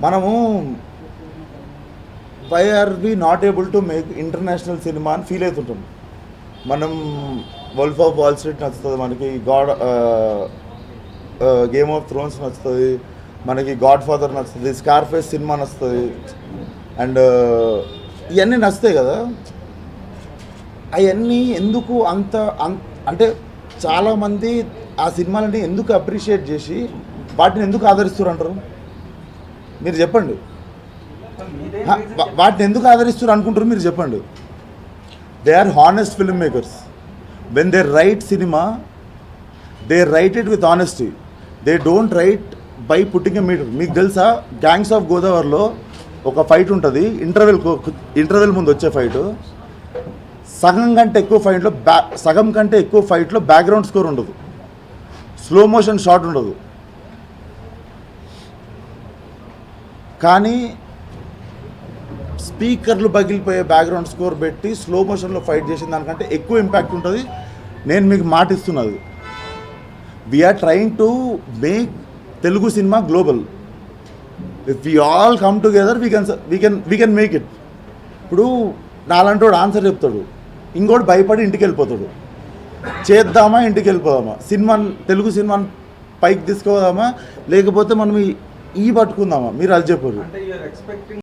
మనము why are we not able to make international cinema అని feel అవుతుంటాం. మనం వల్ఫ్ ఆఫ్ వాల్ స్ట్రీట్ నచ్చుతుంది, మనకి గేమ్ ఆఫ్ థ్రోన్స్ నచ్చుతుంది, మనకి గాడ్ ఫాదర్ నచ్చుతుంది, స్కార్ఫేస్ సినిమా నచ్చుతుంది, అండ్ ఇవన్నీ నచ్చుతాయి కదా. అవన్నీ ఎందుకు అంటే చాలామంది ఆ సినిమాలని ఎందుకు అప్రిషియేట్ చేసి వాటిని ఎందుకు ఆదరిస్తారు అంటారు? మీరు చెప్పండి. వాటిని ఎందుకు ఆదరిస్తారు అనుకుంటారు మీరు చెప్పండి. They are honest film makers. When they write cinema, they write it with honesty. They don't write by putting a meter. మీకు తెలుసా, గ్యాంగ్స్ ఆఫ్ గోదావరిలో ఒక ఫైట్ ఉంటుంది, ఇంటర్వెల్ ముందు వచ్చే ఫైట్. సగం కంటే ఎక్కువ ఫైట్లో బ్యాక్గ్రౌండ్ స్కోర్ ఉండదు, స్లో మోషన్ షాట్ ఉండదు. కానీ స్పీకర్లు పగిలిపోయే బ్యాక్గ్రౌండ్ స్కోర్ పెట్టి స్లో మోషన్లో ఫైట్ చేసిన దానికంటే ఎక్కువ ఇంపాక్ట్ ఉంటుంది. నేను మీకు మాట ఇస్తున్నది, we are trying to make Telugu cinema global. If we all come together we can make it. ఇప్పుడు నాలంటోడు ఆన్సర్ చెప్తాడు, ఇంకోటి భయపడి ఇంటికి వెళ్ళిపోతాడు. చేద్దామా ఇంటికి వెళ్ళిపోదామా, తెలుగు సినిమాని పైకి తీసుకోదామా, లేకపోతే మనం ఈ పట్టుకుందామా? మీరు అది చెప్పారు.